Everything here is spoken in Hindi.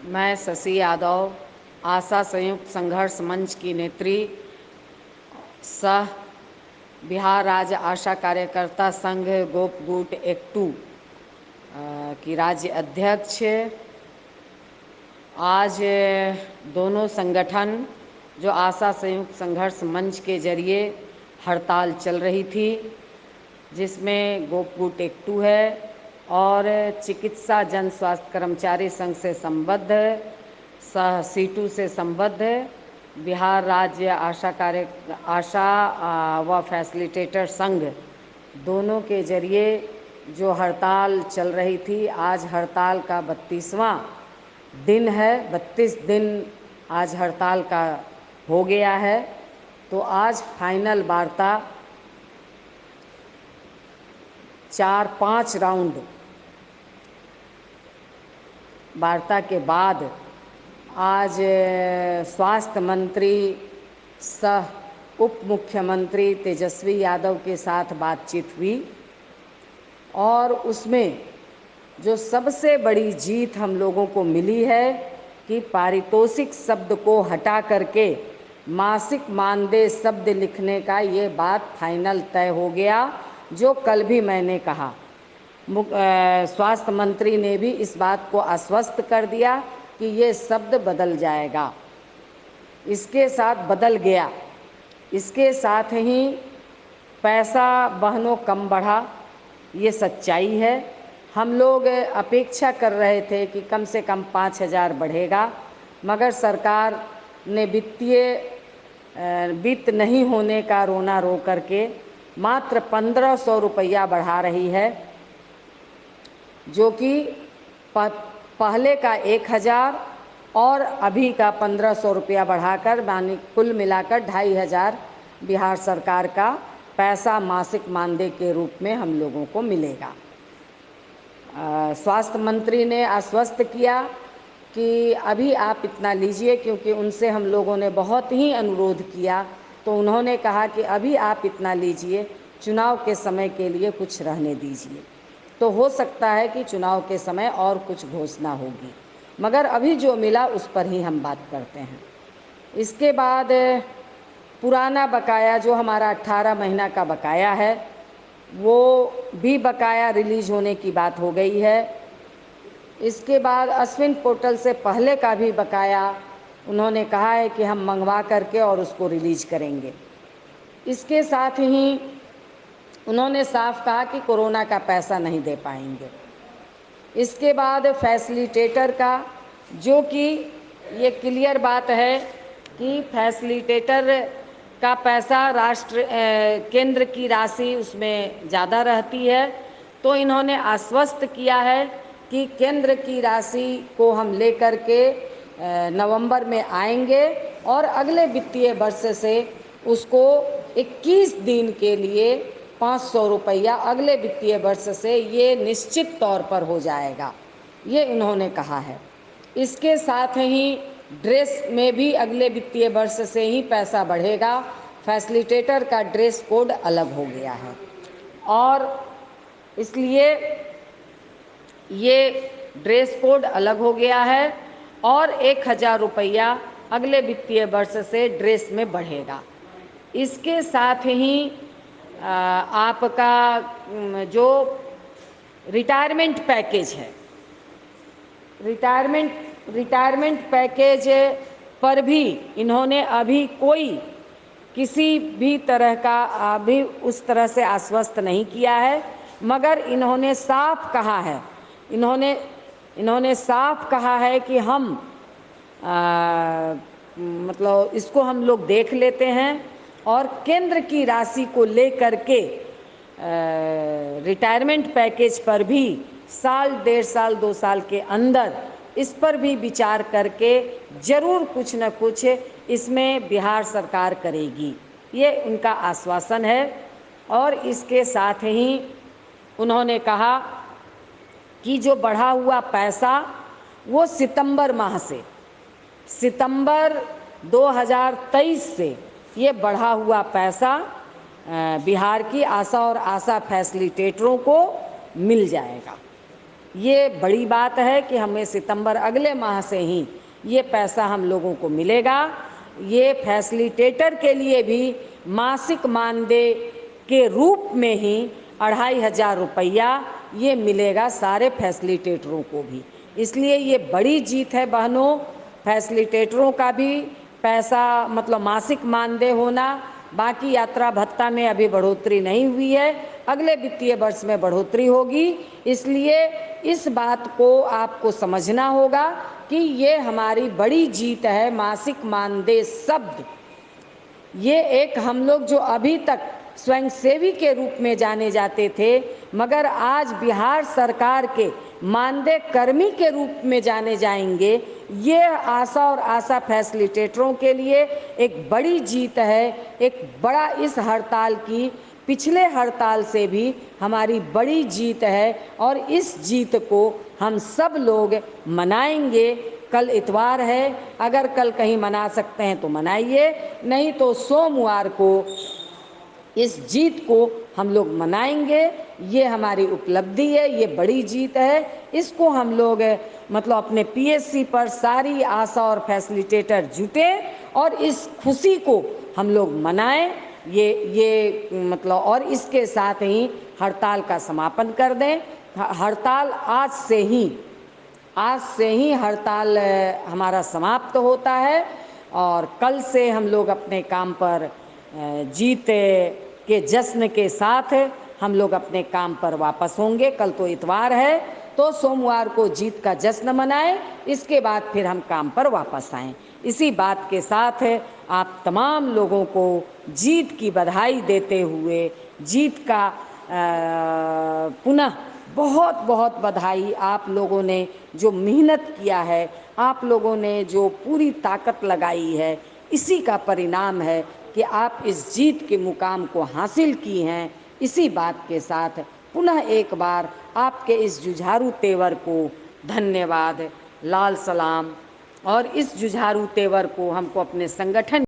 मैं शशि यादव, आशा संयुक्त संघर्ष मंच की नेत्री सह बिहार राज्य आशा कार्यकर्ता संघ गोपगुट एक्टू की राज्य अध्यक्ष। आज दोनों संगठन जो आशा संयुक्त संघर्ष मंच के जरिए हड़ताल चल रही थी, जिसमें गोपगुट एक्टू है और चिकित्सा जन स्वास्थ्य कर्मचारी संघ से संबद्ध सह सीटू से संबद्ध बिहार राज्य आशा व फैसिलिटेटर संघ दोनों के जरिए जो हड़ताल चल रही थी, आज हड़ताल का 32वां दिन है। 32 दिन आज हड़ताल का हो गया है। तो आज फाइनल वार्ता 4-5 राउंड वार्ता के बाद आज स्वास्थ्य मंत्री सह उप मुख्यमंत्री तेजस्वी यादव के साथ बातचीत हुई और उसमें जो सबसे बड़ी जीत हम लोगों को मिली है कि पारितोषिक शब्द को हटा करके मासिक मानदेय शब्द लिखने का ये बात फाइनल तय हो गया, जो कल भी मैंने कहा। स्वास्थ्य मंत्री ने भी इस बात को आश्वस्त कर दिया कि ये शब्द बदल जाएगा। इसके साथ बदल गया। इसके साथ ही पैसा बहनों कम बढ़ा, ये सच्चाई है। हम लोग अपेक्षा कर रहे थे कि कम से कम 5,000 बढ़ेगा, मगर सरकार ने वित्त नहीं होने का रोना रो करके मात्र 1,500 रुपया बढ़ा रही है, जो कि पहले का 1,000 और अभी का 1,500 रुपया बढ़ाकर मानी कुल मिलाकर 2,500 बिहार सरकार का पैसा मासिक मानदेय के रूप में हम लोगों को मिलेगा। स्वास्थ्य मंत्री ने आश्वस्त किया कि अभी आप इतना लीजिए, क्योंकि उनसे हम लोगों ने बहुत ही अनुरोध किया, तो उन्होंने कहा कि अभी आप इतना लीजिए, चुनाव के समय के लिए कुछ रहने दीजिए। तो हो सकता है कि चुनाव के समय और कुछ घोषणा होगी, मगर अभी जो मिला उस पर ही हम बात करते हैं। इसके बाद पुराना बकाया जो हमारा 18 महीना का बकाया है, वो भी बकाया रिलीज होने की बात हो गई है। इसके बाद अश्विन पोर्टल से पहले का भी बकाया उन्होंने कहा है कि हम मंगवा करके और उसको रिलीज करेंगे। इसके साथ ही उन्होंने साफ कहा कि कोरोना का पैसा नहीं दे पाएंगे। इसके बाद फैसिलिटेटर का, जो कि ये क्लियर बात है कि फैसिलिटेटर का पैसा केंद्र की राशि उसमें ज़्यादा रहती है, तो इन्होंने आश्वस्त किया है कि केंद्र की राशि को हम लेकर के नवंबर में आएंगे और अगले वित्तीय वर्ष से उसको 21 दिन के लिए 500 रुपया अगले वित्तीय वर्ष से ये निश्चित तौर पर हो जाएगा, ये इन्होंने कहा है। इसके साथ ही ड्रेस में भी अगले वित्तीय वर्ष से ही पैसा बढ़ेगा। फैसिलिटेटर का ड्रेस कोड अलग हो गया है और इसलिए ये ड्रेस कोड अलग हो गया है और 1,000 रुपया अगले वित्तीय वर्ष से ड्रेस में बढ़ेगा। इसके साथ ही आपका जो रिटायरमेंट पैकेज है, रिटायरमेंट पैकेज पर भी इन्होंने अभी कोई किसी भी तरह का अभी उस तरह से आश्वस्त नहीं किया है, मगर इन्होंने साफ कहा है, इन्होंने साफ कहा है कि हम मतलब इसको हम लोग देख लेते हैं और केंद्र की राशि को लेकर के रिटायरमेंट पैकेज पर भी साल, 1.5 साल, 2 साल के अंदर इस पर भी विचार करके जरूर कुछ न कुछ इसमें बिहार सरकार करेगी, ये उनका आश्वासन है। और इसके साथ ही उन्होंने कहा कि जो बढ़ा हुआ पैसा वो सितंबर माह से, सितंबर 2023 से ये बढ़ा हुआ पैसा बिहार की आशा और आशा फैसिलिटेटरों को मिल जाएगा। ये बड़ी बात है कि हमें सितंबर अगले माह से ही ये पैसा हम लोगों को मिलेगा। ये फैसिलिटेटर के लिए भी मासिक मानदेय के रूप में ही 2500 रुपया ये मिलेगा सारे फैसिलिटेटरों को भी। इसलिए ये बड़ी जीत है बहनों। फैसिलिटेटरों का भी पैसा मतलब मासिक मानदेय होना, बाकी यात्रा भत्ता में अभी बढ़ोतरी नहीं हुई है, अगले वित्तीय वर्ष में बढ़ोतरी होगी। इसलिए इस बात को आपको समझना होगा कि ये हमारी बड़ी जीत है। मासिक मानदेय शब्द ये एक हम लोग जो अभी तक स्वयंसेवी के रूप में जाने जाते थे, मगर आज बिहार सरकार के मानदेय कर्मी के रूप में जाने जाएंगे। ये आशा और आशा फैसिलिटेटरों के लिए एक बड़ी जीत है। एक बड़ा इस हड़ताल की पिछले हड़ताल से भी हमारी बड़ी जीत है और इस जीत को हम सब लोग मनाएंगे। कल इतवार है, अगर कल कहीं मना सकते हैं तो मनाइए, नहीं तो सोमवार को इस जीत को हम लोग मनाएंगे। ये हमारी उपलब्धि है, ये बड़ी जीत है। इसको हम लोग मतलब अपने पीएससी पर सारी आशा और फैसिलिटेटर जुटे और इस खुशी को हम लोग मनाएं। ये मतलब और इसके साथ ही हड़ताल का समापन कर दें। हड़ताल आज से ही हड़ताल हमारा समाप्त होता है और कल से हम लोग अपने काम पर जीत के जश्न के साथ हम लोग अपने काम पर वापस होंगे। कल तो इतवार है, तो सोमवार को जीत का जश्न मनाएं, इसके बाद फिर हम काम पर वापस आएं। इसी बात के साथ आप तमाम लोगों को जीत की बधाई देते हुए जीत का पुनः बहुत बहुत बधाई। आप लोगों ने जो मेहनत किया है, आप लोगों ने जो पूरी ताकत लगाई है, इसी का परिणाम है कि आप इस जीत के मुकाम को हासिल की हैं। इसी बात के साथ पुनः एक बार आपके इस जुझारू तेवर को धन्यवाद, लाल सलाम। और इस जुझारू तेवर को हमको अपने संगठन